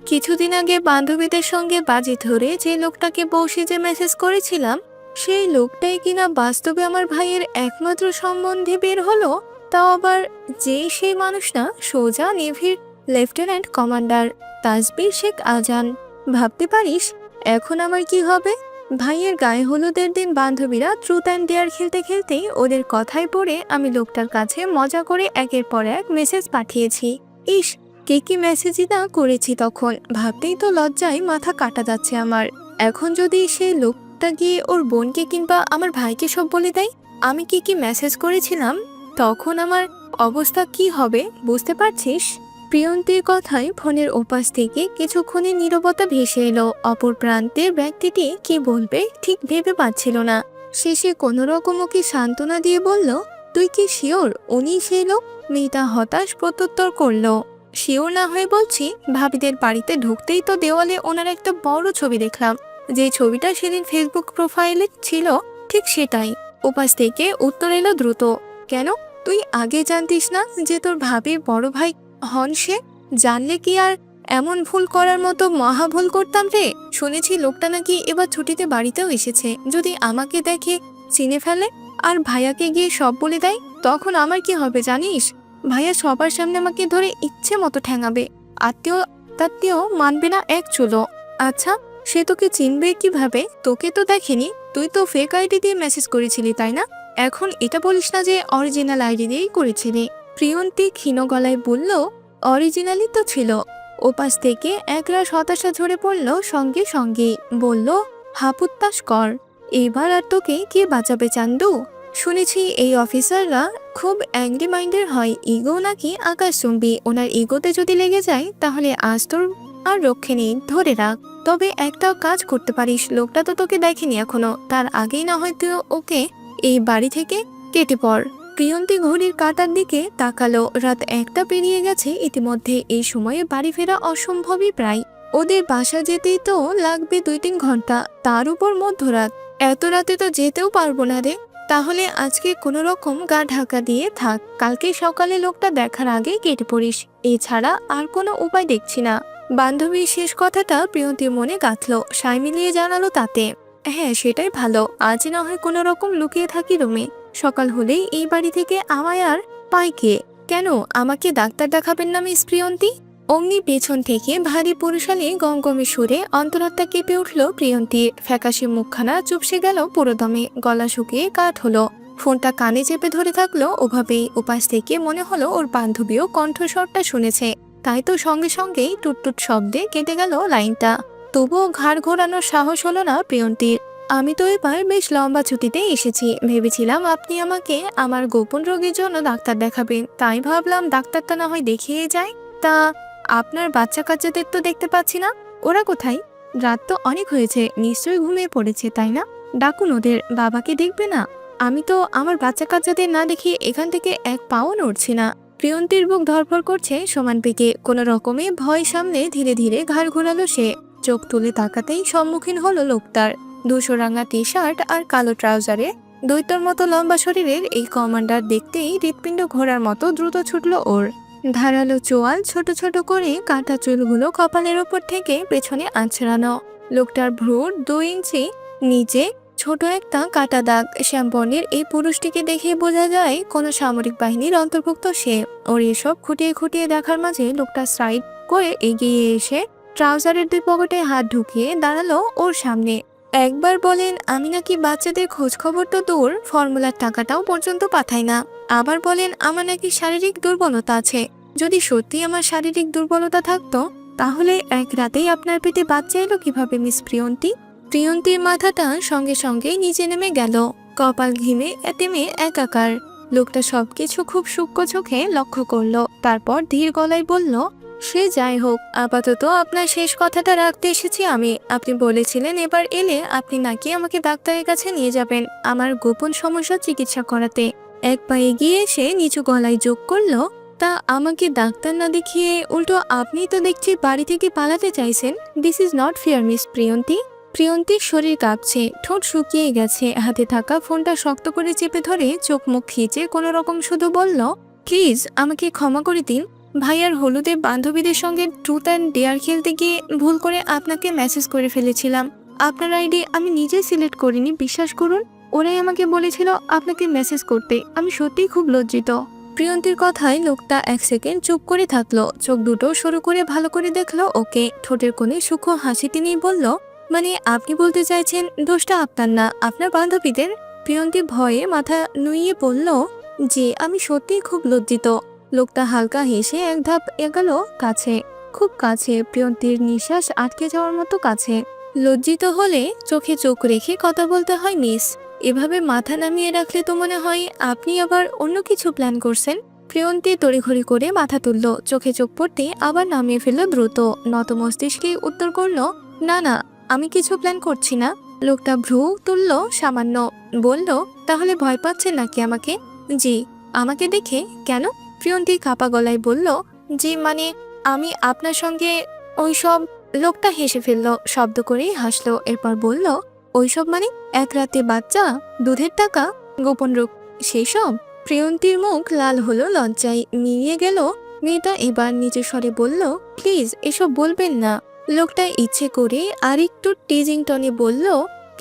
কিছুদিন আগে বান্ধবীদের সঙ্গে বাজি ধরে যে লোকটাকে বসে যে মেসেজ করেছিলাম, সেই লোকটাই কিনা বাস্তবে আমার ভাইয়ের একমাত্র সম্বন্ধে বের হলো। তাও আবার সেই মানুষ না, সোজা নেভির লেফটেন্যান্ট কমান্ডার তাসবির শেখ আজান। ভাবতে পারিস এখন আমার কি হবে? ভাইয়ের গায়ে হলুদের দিন বান্ধবীরা ট্রুথ অ্যান্ড ডেয়ার খেলতে খেলতেই ওদের কথায় পড়ে আমি লোকটার কাছে মজা করে একের পর এক মেসেজ পাঠিয়েছি। ইস, কে কি মেসেজই না করেছি তখন, ভাবতেই তো লজ্জায় মাথা কাটা যাচ্ছে আমার। এখন যদি সেই লোকটা গিয়ে ওর বোনকে কিংবা আমার ভাইকে সব বলে দেয় আমি কি কি মেসেজ করেছিলাম, তখন আমার অবস্থা কি হবে বুঝতে পারছিস? প্রিয়ন্তীর কথায় ফোনের ওপাশ থেকে কিছুক্ষণের নীরবতা ভেসে এলো। অপর প্রান্তের ব্যক্তিটি কি বলবে ঠিক ভেবে পাচ্ছিল না। শেষে কোনো রকম ওকে সান্ত্বনা দিয়ে বলল, তুই কি শিওর উনি সেই লোক? মেয়েটা হতাশ প্রত্যুত্তর করলো, শিওর না হয়ে বলছি, ভাবিদের বাড়িতে ঢুকতেই তো দেওয়ালে ওনার একটা বড় ছবি দেখলাম। যে ছবিটা সেদিন ফেসবুক প্রোফাইলে ছিল ঠিক সেটাই। ওপাশ থেকে উত্তর এলো দ্রুত, কেন তুই আগে জানতিস না যে তোর ভাবির বড় ভাই হন সে? জানলে কি আর এমন ভুল করার মতো মহা ভুল করতাম রে? শুনেছি লোকটা নাকি এবার ছুটিতে বাড়িতেও এসেছে। যদি আমাকে দেখে চিনে ফেলে আর ভাইয়াকে গিয়ে সব বলে দেয়, তখন আমার কি হবে জানিস? ভাইয়া সবার সামনে আমাকে ধরে ইচ্ছে মতো ঠ্যাঙাবে, আত্মীয় তাত্মীয় মানবে না এক চুলো। আচ্ছা, সে তোকে চিনবে কিভাবে? তোকে তো দেখেনি, তুই তো ফেক আইডি দিয়ে মেসেজ করেছিলি তাই না? এখন এটা বলিস না যে অরিজিনাল আইডি দিয়েই করেছিলি। প্রিয়ন্তী ক্ষীণ গলায় বলল, অরিজিনালই তো ছিল। ওপাশ থেকে একরাশ হতাশা ঝরে পড়ল, সঙ্গে সঙ্গে বলল, হাপুত্তাস কর, এবার আর তোকে কে বাঁচাবে চান্দু? শুনেছি এই অফিসাররা খুব অ্যাংরি মাইন্ডের হয়, ইগো নাকি আকাশচুম্বী। ওনার ইগোতে যদি লেগে যায় তাহলে আজ তোর আর রক্ষে নেই, ধরে রাখ। তবে একটা কাজ করতে পারিস, লোকটা তো তোকে দেখেনি এখনো, তার আগেই না হয় তুই ওকে এই বাড়ি থেকে কেটে পড়। প্রিয়ন্তী ঘড়ির কাঁটার দিকে তাকালো, রাত 1টা পেরিয়ে গেছে ইতিমধ্যে। এই সময়ে বাড়ি ফেরা অসম্ভবই প্রায়। ওদের বাসা যেতেই তো লাগবে 2-3 ঘন্টা, তার উপর মধ্যরাত। এত রাতে তো যেতেও পারবো না রে। তাহলে আজকে কোনো রকম গা ঢাকা দিয়ে থাক, কালকে সকালে লোকটা দেখার আগে কেটে পড়িস, এছাড়া আর কোনো উপায় দেখছি না। বান্ধবীর শেষ কথাটা প্রিয়ন্তীর মনে গাঁথলো, সায় মিলিয়ে জানালো তাতে, হ্যাঁ সেটাই ভালো, আজ না হয় কোনো রকম লুকিয়ে থাকি রুমে, সকাল হলেই এই বাড়ি থেকে আমায় আর পাই কে? কেন আমাকে ডাক্তার দেখাবেন না মিস প্রিয়ন্তী? অমনি পেছন থেকে ভারী পুরুষালী গমগমে সুরে অন্তরাত্মা কেঁপে উঠল প্রিয়ন্তীর। ফ্যাকাশে মুখখানা চুপসে গেল পুরোদমে, গলা শুকিয়ে কাঠ হলো। ফোনটা কানে চেপে ধরে থাকলো ওভাবেই। উপাস থেকে মনে হলো ওর বান্ধবীও কণ্ঠস্বরটা শুনেছে, তাই তো সঙ্গে সঙ্গেই টুটটুট শব্দে কেটে গেল লাইনটা। তবুও ঘাড় ঘোরানোর সাহস হলো না প্রিয়ন্তীর। আমি তো এবার বেশ লম্বা ছুটিতে এসেছি, ভেবেছিলাম আপনি আমাকে আমার গোপন রোগের জন্য ডাক্তার দেখাবেন, তাই ভাবলাম ডাক্তারটা না হয় দেখিয়ে যায়। তা আপনার বাচ্চা কাচ্চাদের তো দেখতে পাচ্ছি না, ওরা কোথায়? রাত তো অনেক হয়েছে, নিশ্চয়ই ঘুমিয়ে পড়েছে তাই না? ডাকুন ওদের, বাবাকে দেখবে না? আমি তো আমার বাচ্চা কাচ্চাদের না দেখে এখান থেকে এক পাও নড়ছি না। প্রিয়ন্তীর বুক ধরফর করছে সমান বেগে, কোনো রকমে ভয় সামনে ধীরে ধীরে ঘাড় ঘোরালো সে। চোখ তুলে তাকাতেই সম্মুখীন হলো লোকটার। ধূসরাঙা টি শার্ট আর কালো ট্রাউজারে দৈত্যর মতো লম্বা শরীরের এই কমান্ডার দেখতেই হৃৎপিণ্ড ঘোরার মতো দ্রুত ছুটল ওর। ধারালো চোয়াল ছোট ছোট করে কাটা চুলগুলো কপালের ওপর থেকে পেছনে আঁচড়ানো। লোকটার ভ্রুর 2 ইঞ্চি নিচে ছোট একটা কাটা দাগ। শ্যামবর্ণের এই পুরুষটিকে দেখে বোঝা যায় কোনো সামরিক বাহিনীর অন্তর্ভুক্ত সে। ওর এসব খুঁটিয়ে খুঁটিয়ে দেখার মাঝে লোকটা সাইড করে এগিয়ে এসে ট্রাউজারের 2 পকেটে হাত ঢুকিয়ে দাঁড়ালো ওর সামনে। একবার বলেন আমি নাকি বাচ্চাদের খোঁজ খবর তো দূর, ফর্মুলার টাকাটাও পর্যন্ত পাঠাই না। আবার বলেন আমার নাকি শারীরিক দুর্বলতা আছে। যদি সত্যি আমার শারীরিক দুর্বলতা থাকতো তাহলে এক রাতেই আপনার পেটে বাচ্চা এলো কিভাবে মিস প্রিয়ন্তী? প্রিয়ন্তীর মাথাটা সঙ্গে সঙ্গেই নিচে নেমে গেল, কপাল ঘিমে এতেমে একাকার। লোকটা সবকিছু খুব সূক্ষ্ম চোখে লক্ষ্য করলো, তারপর ধীর গলায় বলল, সে যাই হোক, আপাতত আপনার শেষ কথাটা রাখতে এসেছি আমি। আপনি বলেছিলেন এবার এলে আপনি নাকি আমাকে ডাক্তারের কাছে নিয়ে যাবেন আমার গোপন সমস্যার চিকিৎসা করাতে। এক পা এগিয়ে এসে নিচু গলায় যোগ করলো, তা আমাকে ডাক্তার না দেখিয়ে উল্টো আপনি তো দেখছি বাড়ি থেকে পালাতে চাইছেন। This is not fair miss Priyanti. প্রিয়ন্তীর শরীর কাঁপছে, ঠোঁট শুকিয়ে গেছে, হাতে থাকা ফোনটা শক্ত করে চেপে ধরে চোখ মুখ খিচে কোনো রকম শুধু বলল, প্লিজ আমাকে ক্ষমা করে দিন, ভাইয়ার হলুদে বান্ধবীদের সঙ্গে ট্রুথ অ্যান্ড ডেয়ার খেলতে গিয়ে ভুল করে আপনাকে মেসেজ করে ফেলেছিলাম। আপনার আইডি আমি নিজে সিলেক্ট করিনি, বিশ্বাস করুন। ওরাই আমাকে বলেছিল আপনাকে মেসেজ করতে। আমি সত্যিই খুব লজ্জিত। প্রিয়ন্তীর কথায় লোকটা 1 সেকেন্ড চুপ করে থাকলো, চোখ দুটো সরু করে ভালো করে দেখলো ওকে। ঠোঁটের কোণে সূক্ষ্ম হাসি টেনেই বলল, মানে আপনি বলতে চাইছেন দোষটা আপনার না, আপনার বান্ধবীদের? প্রিয়ন্তী ভয়ে মাথা নুইয়ে বলল, যে আমি সত্যিই খুব লজ্জিত। লোকটা হালকা হেসে এক ধাপ এগালো কাছে, খুব কাছে, প্রিয়ন্তীর নিঃশ্বাস আটকে যাওয়ার মতো কাছে। লজ্জিত হলে চোখে চোখ রেখে কথা বলতে হয় মিস। এভাবে মাথা নামিয়ে রাখলে তো মনে হয় আপনি আবার অন্য কিছু প্ল্যান করছেন। প্রিয়ন্তী তড়িঘড়ি করে মাথা তুলল, চোখে চোখ পড়তে আবার নামিয়ে ফেলল দ্রুত। নত মস্তিষ্কে উত্তর করল, না না, আমি কিছু প্ল্যান করছি না। লোকটা ভ্রু তুলল সামান্য, বলল, তাহলে ভয় পাচ্ছেন নাকি আমাকে? জি। আমাকে দেখে? কেন? প্রিয়ন্তী কাপা গলায় বলল, জি মানে আমি আপনার সঙ্গে ওইসব। লোকটা হেসে ফেলল, শব্দ করেই হাসলো, এরপর বলল, ওইসব মানে? এক রাতে বাচ্চা, দুধের টাকা, গোপন রূপ, সেই সব? প্রিয়ন্তীর মুখ লাল হলো, লজ্জায় মিলিয়ে গেল। মেয়েটা এবার নিজের স্বরে বলল, প্লিজ এসব বলবেন না। লোকটা ইচ্ছে করে আর একটু টিজিং টনে বলল,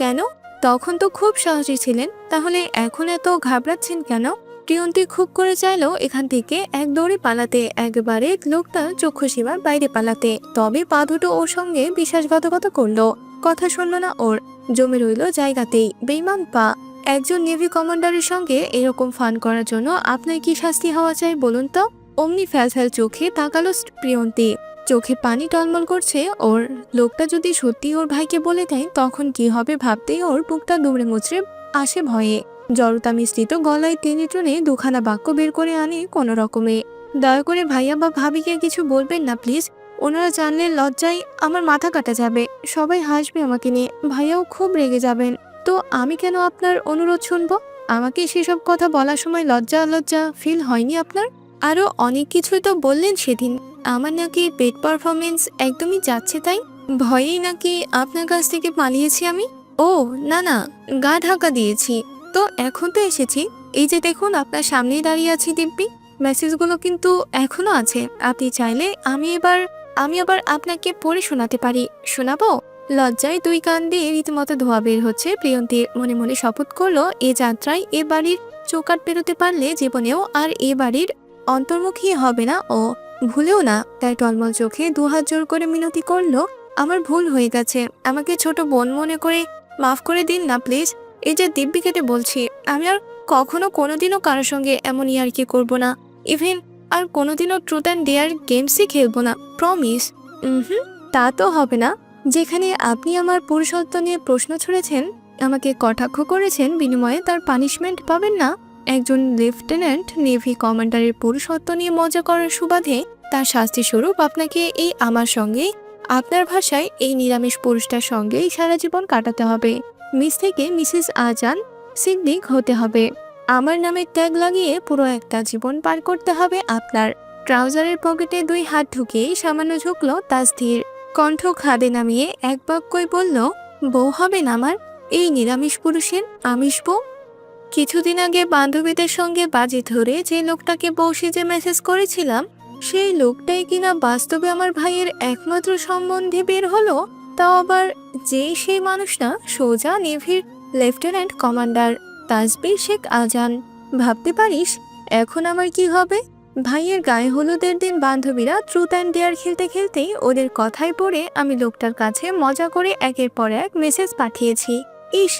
কেন? তখন তো খুব সাহসী ছিলেন, তাহলে এখন এত ঘাবড়াচ্ছেন কেন? প্রিয়ন্তী খুব করে চাইলো এখান থেকে এক দৌড়ে পালাতে, একবারে লোকটার চক্ষু সীমার বাইরে পালাতে। তবে পা দুটো ওর সঙ্গে বিশ্বাসঘাতকতা করলো, কথা শুনলো না ওর, জমে রইল জায়গাতেই বেইমান পা। একজন নেভি কমান্ডারের সঙ্গে এরকম ফান করার জন্য আপনার কি শাস্তি হওয়া চাই বলুন তো? অমনি ফ্যালফ্যাল চোখে তাকালো প্রিয়ন্তী, চোখে পানি টলমল করছে ওর। লোকটা যদি সত্যি ওর ভাইকে বলে দেয় তখন কি হবে ভাবতেই ওর বুকটা দুমড়ে মুচড়ে আসে ভয়ে। জড়তা মিশ্রিত গলায় টেনে টুনে দুখানা বাক্য বের করে আনে কোনো রকমে, দয়া করে ভাইয়া বা ভাবিকে কিছু বলবেন না প্লিজ। ওনারা জানলে লজ্জায় আমার মাথা কাটা যাবে, সবাই হাসবে আমাকে নিয়ে, ভাইয়াও খুব রেগে যাবেন। তো আমি কেন আপনার অনুরোধ শুনবো? আমাকে সেসব কথা বলার সময় লজ্জা লজ্জা ফিল হয়নি আপনার? আরো অনেক কিছুই তো বললেন সেদিন, আমার নাকি পেট পারফরমেন্স একদমই যাচ্ছে তাই ভয়েই নাকি আপনার কাছ থেকে পালিয়েছি আমি। ও না না, গা ঢাকা দিয়েছি তো, এখন তো এসেছি। এই যে দেখুন আপনার সামনেই দাঁড়িয়ে আছি দিব্যি, মেসেজগুলো কিন্তু এখনো আছে। আপনি চাইলে আমি আবার আপনাকে পড়ে শোনাতে পারি। শোনাবো? লজ্জায় দুই কান দিয়ে রীতিমতো ধোয়া বের হচ্ছে প্রিয়ন্তীর। মনে মনে শপথ করলো এ যাত্রায় এ বাড়ির চৌকাট পেরোতে পারলে জীবনেও আর এ বাড়ির অন্তর্মুখী হবে না ও, ভুলেও না। তাই টলমল চোখে দুহাত জোর করে মিনতি করলো, আমার ভুল হয়ে গেছে, আমাকে ছোট বোন মনে করে মাফ করে দিন না প্লিজ। এই যে দিব্যি কেটে বলছি, আমি আর কখনো কোনোদিনও কারোর সঙ্গে এমন ইয়ার্কি করবো না। ইভেন আর কোনোদিনও ট্রুথ অ্যান্ড ডেয়ার গেমসই খেলবো না, প্রমিস। তা তো হবে না। যেখানে আপনি আমার পুরুষত্ব নিয়ে প্রশ্ন ছুড়েছেন, আমাকে কটাক্ষ করেছেন, বিনিময়ে তার পানিশমেন্ট পাবেন না? একজন লেফটেন্যান্ট নেভি কমান্ডারের পুরুষত্ব নিয়ে মজা করার সুবাদে তার শাস্তি স্বরূপ আপনাকে এই আমার সঙ্গে, আপনার ভাষায় এই নিরামিষ পুরুষটার সঙ্গেই সারা জীবন কাটাতে হবে। মিস থেকে মিসেস আজান সিদ্দিক হতে হবে। আমার নামে ট্যাগ লাগিয়ে পুরো একটা জীবন পার করতে হবে আপনার। ট্রাউজারের পকেটে 2 হাত ঢুকিয়ে সামান্য ঝুঁকলো তাসধীর, কণ্ঠ খাদে নামিয়ে এক বাক্যই বলল, বউ হবেন আমার, এই নিরামিষ পুরুষের আমিষ বউ। কিছুদিন আগে বান্ধবীদের সঙ্গে বাজি ধরে যে লোকটাকে বউ সেজে মেসেজ করেছিলাম, সেই লোকটাই কিনা বাস্তবে আমার ভাইয়ের একমাত্র সম্বন্ধে বের হলো। তাও আবার সেই মানুষটা সোজা নেভির লেফটেন্যান্ট কমান্ডার তাসবির শেখ আজান। ভাবতে পারিস এখন আমার কি হবে? ভাইয়ের গায়ে হলুদের দিন বান্ধবীরা ট্রুথ অ্যান্ড ডেয়ার খেলতে খেলতেই ওদের কথায় পড়ে আমি লোকটার কাছে মজা করে একের পর এক মেসেজ পাঠিয়েছি। ইস,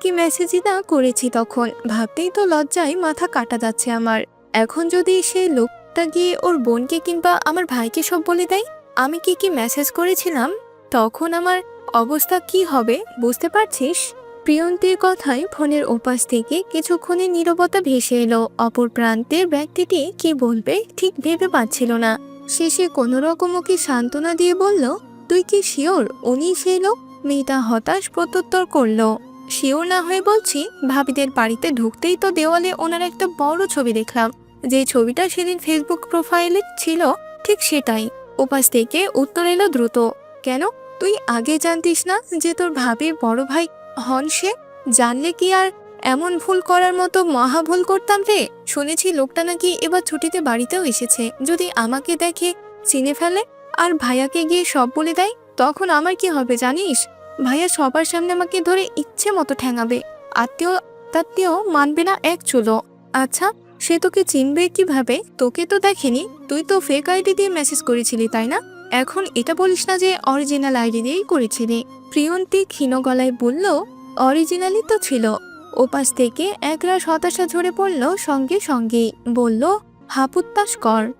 কি মেসেজই না করেছি তখন, ভাবতেই তো লজ্জায় মাথা কাটা যাচ্ছে আমার। এখন যদি সেই লোকটা গিয়ে ওর বোনকে কিংবা আমার ভাইকে সব বলে দেয় আমি কি মেসেজ করেছিলাম, তখন আমার অবস্থা কি হবে বুঝতে পারছিস? প্রিয়ন্তীর কথায় ফোনের ওপাশ থেকে কিছুক্ষণের নীরবতা ভেসে এলো। অপর প্রান্তের ব্যক্তিটি কি বলবে ঠিক ভেবে পাচ্ছিল না। শেষে কোনো রকম ওকে সান্ত্বনা দিয়ে বলল, তুই কি শিওর উনি সেই লোক? মেয়েটা হতাশ প্রত্যুত্তর করলো, শিওর না হয়ে বলছি, ভাবিদের বাড়িতে ঢুকতেই তো দেওয়ালে ওনার একটা বড় ছবি দেখলাম, যে ছবিটা সেদিন ফেসবুক প্রোফাইলে ছিল ঠিক সেটাই। ওপাশ থেকে উত্তর এলো দ্রুত, কেন তুই আগে জানতিস না যে তোর ভাবির বড় ভাই হন সে? জানলে কি আর এমন ভুল করার মতো মহা ভুল করতাম রে। শুনেছি লোকটা নাকি এবার ছুটিতে বাড়িতেও এসেছে। যদি আমাকে দেখে চিনে ফেলে আর ভাইয়াকে গিয়ে সব বলে দেয়, তখন আমার কি হবে জানিস? ভাইয়া সবার সামনে আমাকে ধরে ইচ্ছে মতো ঠ্যাঙাবে। আত্মীয় তাত্মীয় মানবে না এক চুলো। আচ্ছা, সে তোকে চিনবে কিভাবে? তোকে তো দেখেনি, তুই তো ফেক আইডি দিয়ে মেসেজ করেছিলি তাই না? এখন এটা বলিস না যে অরিজিনাল আইডি দিয়েই করেছিলি। প্রিয়ন্তী ক্ষীণ গলায় বলল, অরিজিনালই তো ছিল। ওপাশ থেকে একরাশ হতাশা ঝরে পড়ল, সঙ্গে সঙ্গে বলল, হাপুত্তাস কর।